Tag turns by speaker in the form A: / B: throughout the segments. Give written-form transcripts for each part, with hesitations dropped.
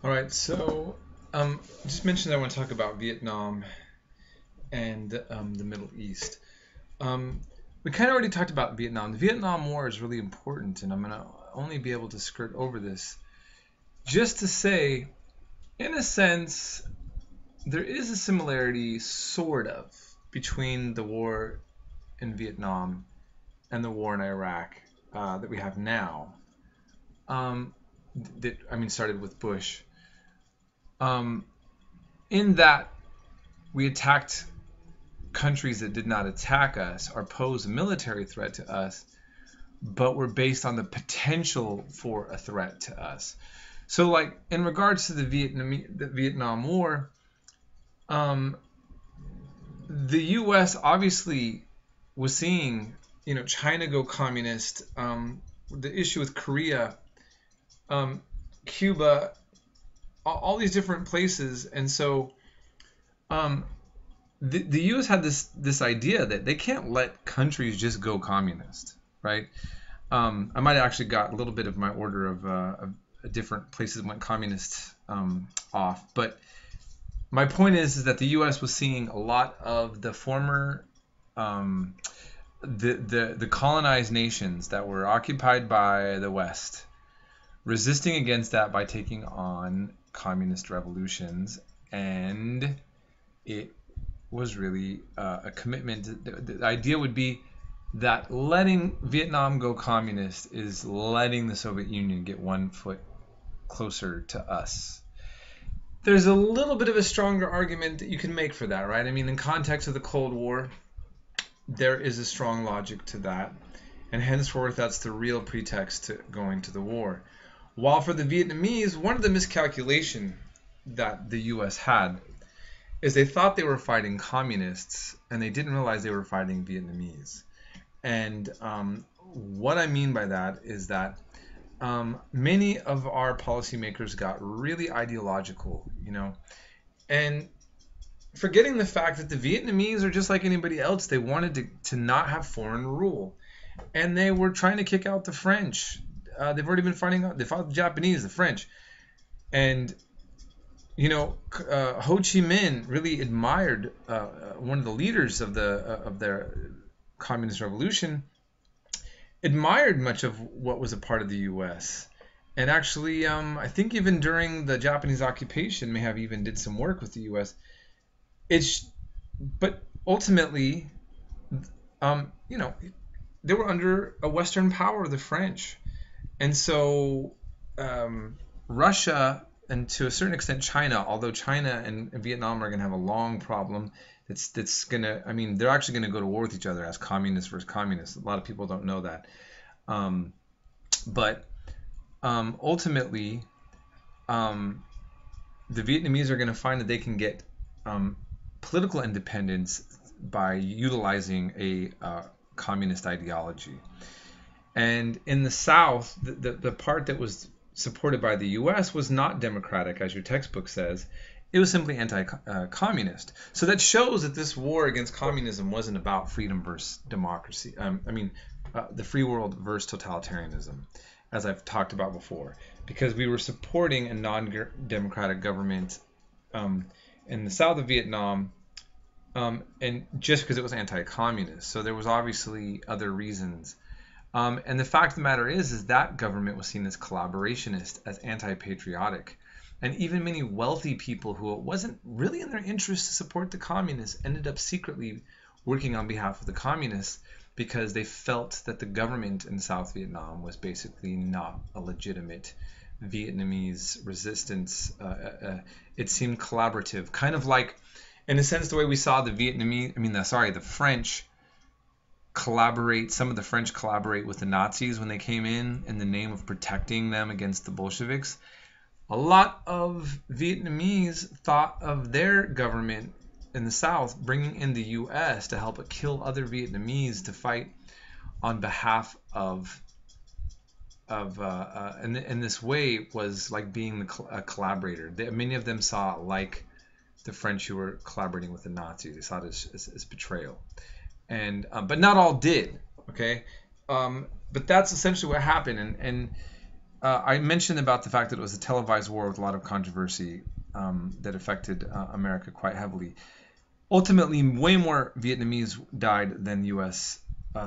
A: All right, so just mentioned I want to talk about Vietnam and the Middle East. We kind of already talked about Vietnam. The Vietnam War is really important, and I'm going to only be able to skirt over this just to say, in a sense, there is a similarity, sort of, between the war in Vietnam and the war in Iraq that we have now. Started with Bush. In that we attacked countries that did not attack us or pose a military threat to us, but were based on the potential for a threat to us. So, like in regards to the Vietnam War, the U.S. obviously was seeing, China go communist. The issue with Korea, Cuba, all these different places, and so the U.S. had this idea that they can't let countries just go communist, right? I might have actually got a little bit of my order of different places went communist off, but my point is that the U.S. was seeing a lot of the former the colonized nations that were occupied by the West resisting against that by taking on communist revolutions, and it was really a commitment. The idea would be that letting Vietnam go communist is letting the Soviet Union get one foot closer to us. There's a little bit of a stronger argument that you can make for that, right? I mean, in context of the Cold War, there is a strong logic to that, and henceforth that's the real pretext to going to the war. While for the Vietnamese, one of the miscalculations that the U.S. had is they thought they were fighting communists, and they didn't realize they were fighting Vietnamese. And what I mean by that is that many of our policymakers got really ideological, and forgetting the fact that the Vietnamese are just like anybody else. They wanted to not have foreign rule, and they were trying to kick out the French. They've already been fighting. They fought the Japanese, the French, and Ho Chi Minh really admired one of the leaders of their communist revolution. Admired much of what was a part of the U.S. and actually, I think even during the Japanese occupation, may have even did some work with the U.S. But ultimately, they were under a Western power, the French. And so Russia, and to a certain extent China, although China and Vietnam are going to have a long problem, that's going to, they're actually going to go to war with each other as communists versus communists. A lot of people don't know that. But ultimately, the Vietnamese are going to find that they can get political independence by utilizing a communist ideology. And in the South, the part that was supported by the U.S. was not democratic, as your textbook says. It was simply anti-communist. So that shows that this war against communism wasn't about freedom versus democracy. The free world versus totalitarianism, as I've talked about before, because we were supporting a non-democratic government in the south of Vietnam, and just because it was anti-communist. So there was obviously other reasons. And the fact of the matter is that government was seen as collaborationist, as anti-patriotic. And even many wealthy people who it wasn't really in their interest to support the communists ended up secretly working on behalf of the communists because they felt that the government in South Vietnam was basically not a legitimate Vietnamese resistance. It seemed collaborative, kind of like, in a sense, the way we saw the French collaborate. Some of the French collaborate with the Nazis when they came in the name of protecting them against the Bolsheviks. A lot of Vietnamese thought of their government in the South bringing in the U.S. to help kill other Vietnamese to fight on behalf of in this way was like being a collaborator. Many of them saw it like the French who were collaborating with the Nazis. They saw it as betrayal. And but not all did, okay? But that's essentially what happened. And I mentioned about the fact that it was a televised war with a lot of controversy that affected America quite heavily. Ultimately, way more Vietnamese died than U.S.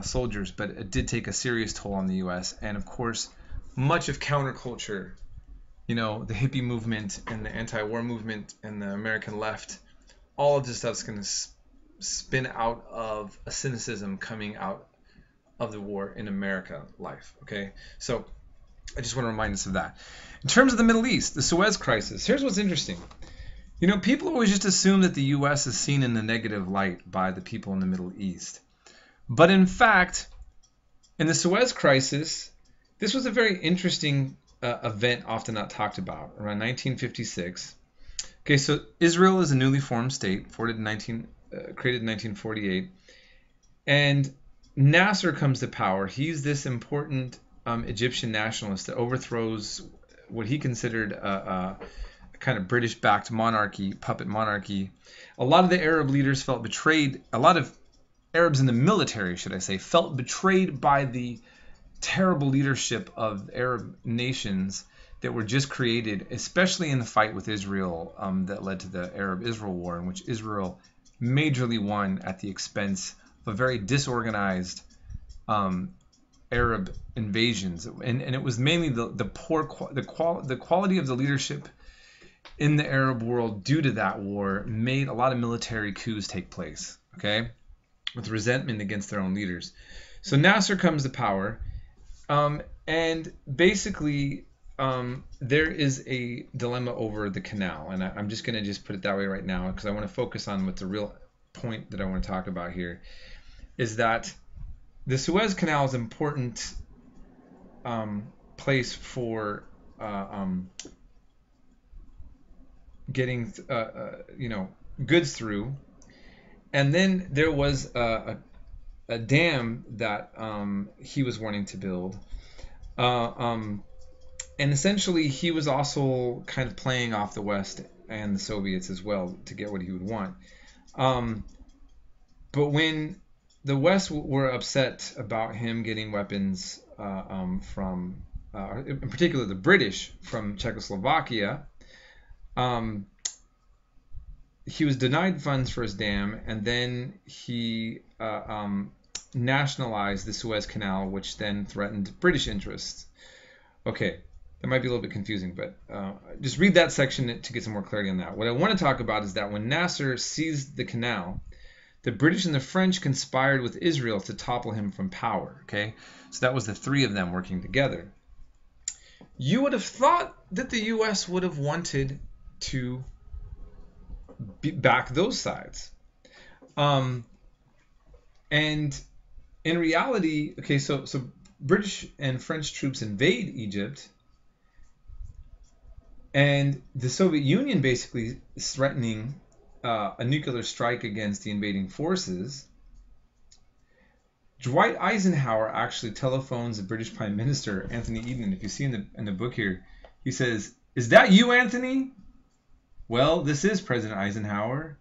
A: Soldiers, but it did take a serious toll on the U.S. And of course, much of counterculture, the hippie movement and the anti-war movement and the American left, all of this stuff's going to spin out of a cynicism coming out of the war in America life. Okay, so I just want to remind us of that. In terms of the Middle East, the Suez crisis, here's what's interesting. People always just assume that the U.S. is seen in a negative light by the people in the Middle East. But in fact, in the Suez crisis, this was a very interesting event often not talked about, around 1956. Okay, so Israel is a newly formed state, created in 1948. And Nasser comes to power. He's this important Egyptian nationalist that overthrows what he considered a kind of British-backed monarchy, puppet monarchy. A lot of the Arab leaders felt betrayed. A lot of Arabs in the military, should I say, felt betrayed by the terrible leadership of Arab nations that were just created, especially in the fight with Israel that led to the Arab-Israel War, in which Israel majorly won at the expense of a very disorganized Arab invasions, and it was mainly the quality of the leadership in the Arab world due to that war made a lot of military coups take place, okay, with resentment against their own leaders. So Nasser comes to power, and basically there is a dilemma over the canal, and I'm just going to put it that way right now because I want to focus on what the real point that I want to talk about here is that the Suez Canal is an important place for getting goods through, and then there was a dam that he was wanting to build, and essentially he was also kind of playing off the West and the Soviets as well to get what he would want. But when the West were upset about him getting weapons from, in particular the British, from Czechoslovakia, he was denied funds for his dam, and then he nationalized the Suez Canal, which then threatened British interests. Okay, that might be a little bit confusing, but just read that section to get some more clarity on that. What I want to talk about is that when Nasser seized the canal, the British and the French conspired with Israel to topple him from power. Okay, so that was the three of them working together. You would have thought that the U.S. would have wanted to back those sides. And in reality, okay, so British and French troops invade Egypt, and the Soviet Union basically is threatening a nuclear strike against the invading forces. Dwight Eisenhower actually telephones the British Prime Minister, Anthony Eden. If you see in the book here, he says, "Is that you, Anthony?" "Well, this is President Eisenhower."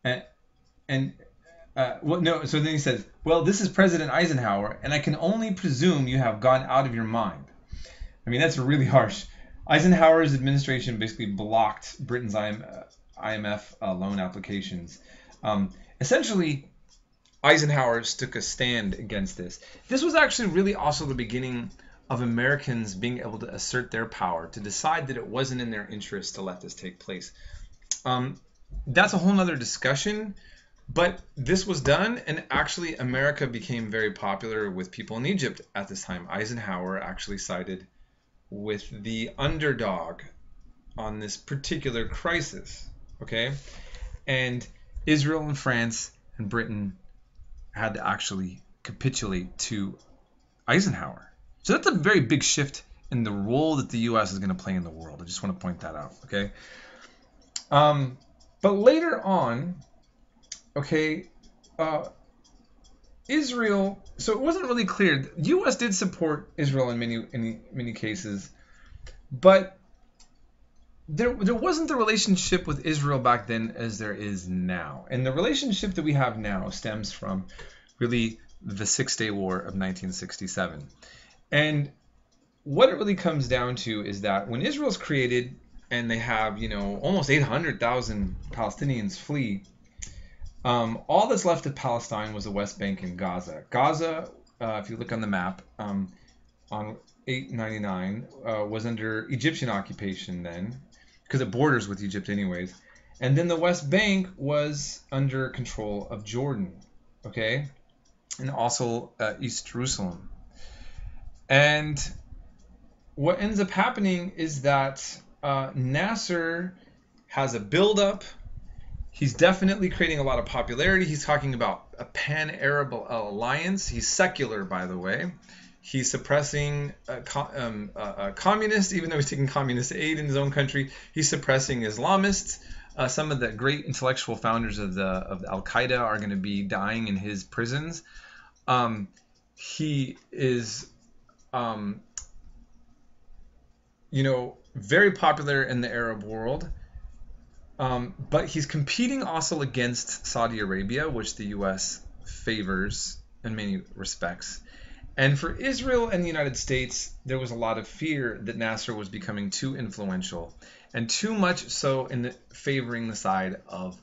A: So then he says, "Well, this is President Eisenhower, and I can only presume you have gone out of your mind." I mean, that's really harsh. Eisenhower's administration basically blocked Britain's IMF loan applications. Essentially, Eisenhower took a stand against this. This was actually really also the beginning of Americans being able to assert their power, to decide that it wasn't in their interest to let this take place. That's a whole nother discussion, but this was done, and actually America became very popular with people in Egypt at this time. Eisenhower actually sided with the underdog on this particular crisis, okay? And Israel and France and Britain had to actually capitulate to Eisenhower. So that's a very big shift in the role that the U.S. is going to play in the world. I just want to point that out, okay? But later on, okay, Israel, so it wasn't really clear. The U.S. did support Israel in many cases, but there wasn't the relationship with Israel back then as there is now. And the relationship that we have now stems from really the Six-Day War of 1967. And what it really comes down to is that when Israel's created and they have, almost 800,000 Palestinians flee, all that's left of Palestine was the West Bank and Gaza. Gaza, if you look on the map, on 899, was under Egyptian occupation then, because it borders with Egypt anyways. And then the West Bank was under control of Jordan, okay? And also East Jerusalem. And what ends up happening is that Nasser has a buildup. He's definitely creating a lot of popularity. He's talking about a pan-Arab alliance. He's secular, by the way. He's suppressing communists, even though he's taking communist aid in his own country. He's suppressing Islamists. Some of the great intellectual founders of Al-Qaeda are going to be dying in his prisons. He is, very popular in the Arab world. But he's competing also against Saudi Arabia, which the U.S. favors in many respects. And for Israel and the United States, there was a lot of fear that Nasser was becoming too influential, and too much so in favoring the side of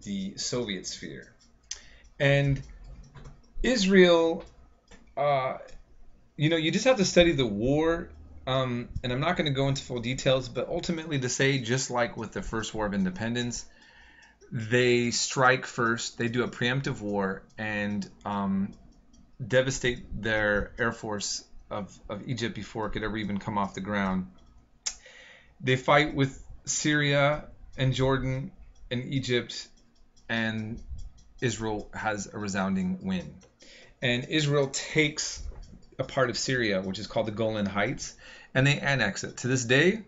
A: the Soviet sphere. And Israel, you just have to study the war. And I'm not going to go into full details, but ultimately to say, just like with the First War of Independence, they strike first, they do a preemptive war, and devastate their air force of Egypt before it could ever even come off the ground. They fight with Syria and Jordan and Egypt, and Israel has a resounding win. And Israel takes a part of Syria, which is called the Golan Heights, and they annex it. To this day,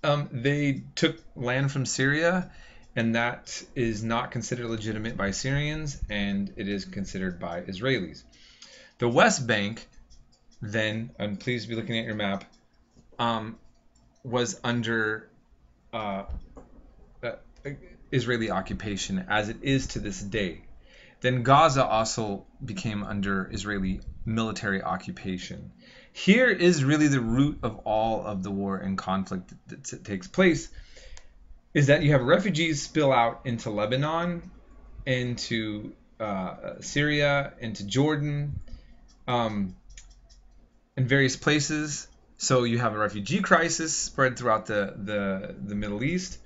A: they took land from Syria, and that is not considered legitimate by Syrians, and it is considered by Israelis. The West Bank, then, and please be looking at your map, was under Israeli occupation, as it is to this day. Then Gaza also became under Israeli military occupation. Here is really the root of all of the war and conflict that takes place, is that you have refugees spill out into Lebanon, into Syria, into Jordan, in various places. So you have a refugee crisis spread throughout the Middle East.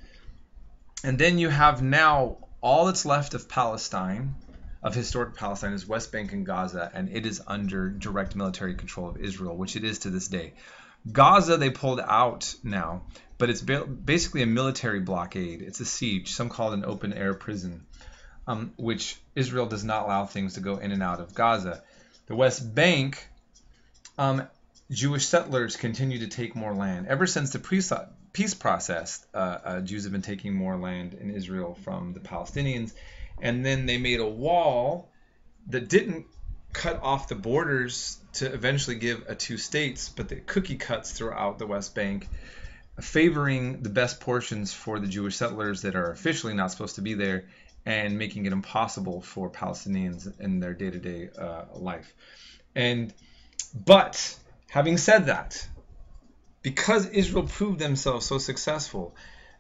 A: And then you have now all that's left of Palestine, of historic Palestine, is West Bank and Gaza, and it is under direct military control of Israel, which it is to this day. Gaza, they pulled out now, but it's basically a military blockade. It's a siege. Some call it an open-air prison, which Israel does not allow things to go in and out of Gaza. The West Bank, Jewish settlers continue to take more land. Ever since the peace process, Jews have been taking more land in Israel from the Palestinians. And then they made a wall that didn't cut off the borders to eventually give a two states, but the cookie cuts throughout the West Bank, favoring the best portions for the Jewish settlers that are officially not supposed to be there, and making it impossible for Palestinians in their day-to-day life. But having said that, because Israel proved themselves so successful,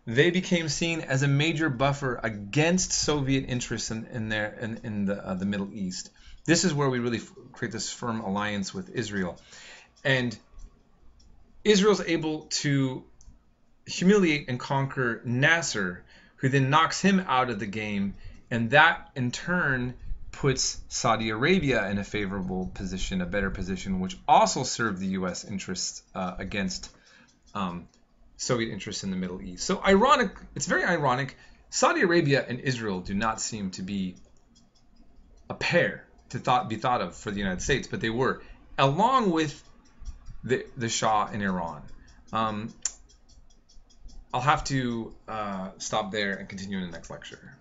A: they became seen as a major buffer against Soviet interests in the Middle East. This is where we really create this firm alliance with Israel. And Israel's able to humiliate and conquer Nasser, who then knocks him out of the game, and that in turn puts Saudi Arabia in a favorable position, a better position, which also served the U.S. interests against Soviet interests in the Middle East. So ironic, it's very ironic. Saudi Arabia and Israel do not seem to be a pair to be thought of for the United States, but they were, along with the Shah in Iran. I'll have to stop there and continue in the next lecture.